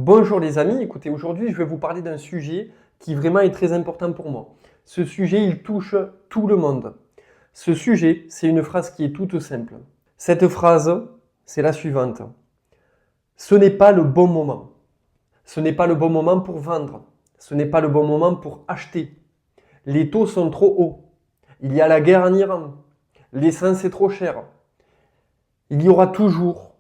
Bonjour les amis, écoutez, aujourd'hui je vais vous parler d'un sujet qui vraiment est très important pour moi. Ce sujet, il touche tout le monde. Ce sujet, c'est une phrase qui est toute simple. Cette phrase, c'est la suivante. Ce n'est pas le bon moment. Ce n'est pas le bon moment pour vendre. Ce n'est pas le bon moment pour acheter. Les taux sont trop hauts. Il y a la guerre en Iran. L'essence est trop chère. Il y aura toujours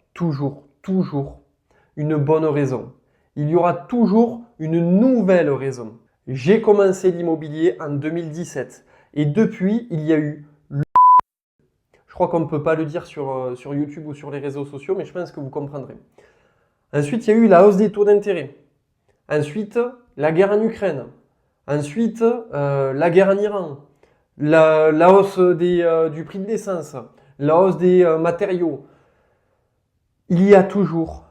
une bonne raison. Il y aura toujours une nouvelle raison. J'ai commencé l'immobilier en 2017 et depuis, il y a eu je crois qu'on ne peut pas le dire sur YouTube ou sur les réseaux sociaux, mais je pense que vous comprendrez. Ensuite, il y a eu la hausse des taux d'intérêt. Ensuite, la guerre en Ukraine. Ensuite, la guerre en Iran. La hausse du prix de l'essence. La hausse des matériaux. Il y a toujours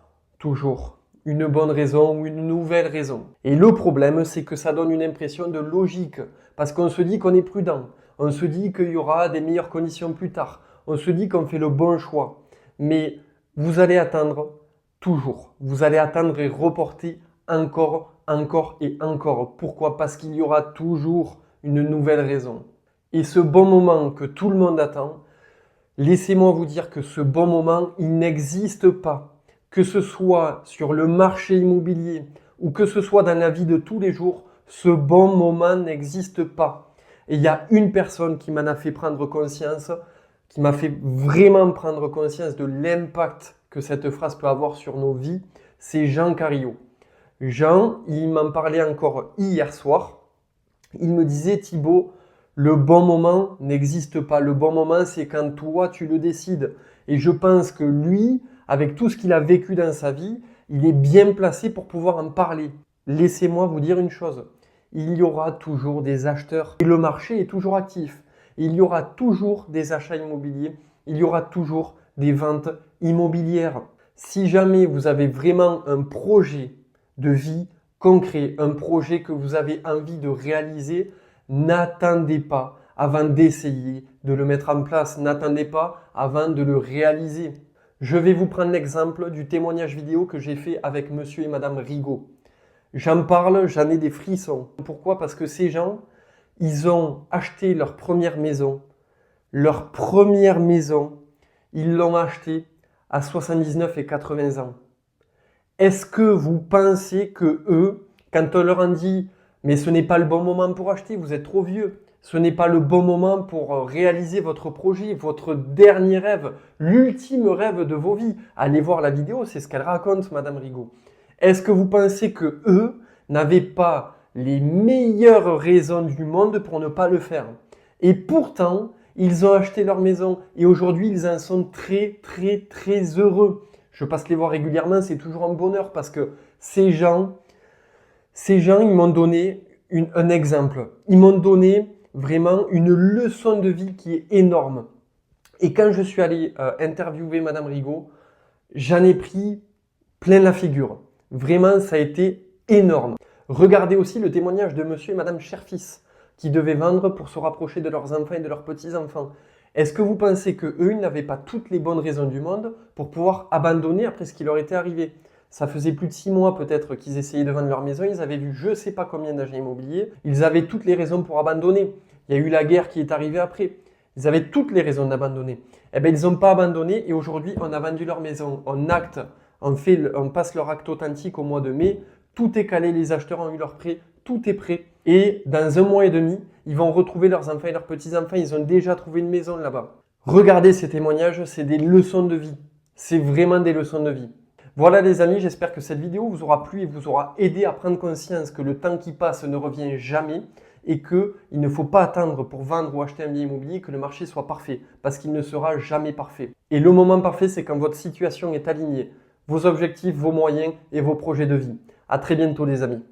une bonne raison ou une nouvelle raison. Et le problème, c'est que ça donne une impression de logique. Parce qu'on se dit qu'on est prudent. On se dit qu'il y aura des meilleures conditions plus tard. On se dit qu'on fait le bon choix. Mais vous allez attendre toujours. Vous allez attendre et reporter encore et encore. Pourquoi? Parce qu'il y aura toujours une nouvelle raison. Et ce bon moment que tout le monde attend, laissez-moi vous dire que ce bon moment, il n'existe pas. Que ce soit sur le marché immobilier ou que ce soit dans la vie de tous les jours, ce bon moment n'existe pas. Et il y a une personne qui m'en a fait prendre conscience, qui m'a fait vraiment prendre conscience de l'impact que cette phrase peut avoir sur nos vies, c'est Jean Carillo. Jean, il m'en parlait encore hier soir. Il me disait, Thibaut, le bon moment n'existe pas. Le bon moment, c'est quand toi, tu le décides. Et je pense que lui, avec tout ce qu'il a vécu dans sa vie, il est bien placé pour pouvoir en parler. Laissez-moi vous dire une chose. Il y aura toujours des acheteurs et le marché est toujours actif. Il y aura toujours des achats immobiliers. Il y aura toujours des ventes immobilières. Si jamais vous avez vraiment un projet de vie concret, un projet que vous avez envie de réaliser, n'attendez pas avant d'essayer de le mettre en place. N'attendez pas avant de le réaliser. Je vais vous prendre l'exemple du témoignage vidéo que j'ai fait avec monsieur et madame Rigaud. J'en parle, j'en ai des frissons. Pourquoi? Parce que ces gens, ils ont acheté leur première maison. Leur première maison, ils l'ont achetée à 79 et 80 ans. Est-ce que vous pensez que eux, quand on leur a dit « mais ce n'est pas le bon moment pour acheter, vous êtes trop vieux, ce n'est pas le bon moment pour réaliser votre projet, votre dernier rêve, l'ultime rêve de vos vies », allez voir la vidéo, c'est ce qu'elle raconte, madame Rigaud. Est-ce que vous pensez que eux n'avaient pas les meilleures raisons du monde pour ne pas le faire? Et pourtant, ils ont acheté leur maison et aujourd'hui, ils en sont très heureux. Je passe les voir régulièrement, c'est toujours un bonheur parce que ces gens, ils m'ont donné un exemple. Ils m'ont donné vraiment une leçon de vie qui est énorme. Et quand je suis allé interviewer madame Rigaud, j'en ai pris plein la figure. Vraiment, ça a été énorme. Regardez aussi le témoignage de monsieur et madame Cherfis qui devaient vendre pour se rapprocher de leurs enfants et de leurs petits-enfants. Est-ce que vous pensez qu'eux, ils n'avaient pas toutes les bonnes raisons du monde pour pouvoir abandonner après ce qui leur était arrivé? Ça faisait plus de 6 mois peut-être qu'ils essayaient de vendre leur maison, ils avaient vu je ne sais pas combien d'agents immobiliers, ils avaient toutes les raisons pour abandonner. Il y a eu la guerre qui est arrivée après. Ils avaient toutes les raisons d'abandonner. Eh bien, ils n'ont pas abandonné et aujourd'hui, on a vendu leur maison. On passe leur acte authentique au mois de mai. Tout est calé, les acheteurs ont eu leur prêt, tout est prêt. Et dans 1 mois et demi, ils vont retrouver leurs enfants et leurs petits-enfants. Ils ont déjà trouvé une maison là-bas. Regardez ces témoignages, c'est des leçons de vie. C'est vraiment des leçons de vie. Voilà les amis, j'espère que cette vidéo vous aura plu et vous aura aidé à prendre conscience que le temps qui passe ne revient jamais et qu'il ne faut pas attendre pour vendre ou acheter un bien immobilier que le marché soit parfait parce qu'il ne sera jamais parfait. Et le moment parfait, c'est quand votre situation est alignée, vos objectifs, vos moyens et vos projets de vie. À très bientôt les amis.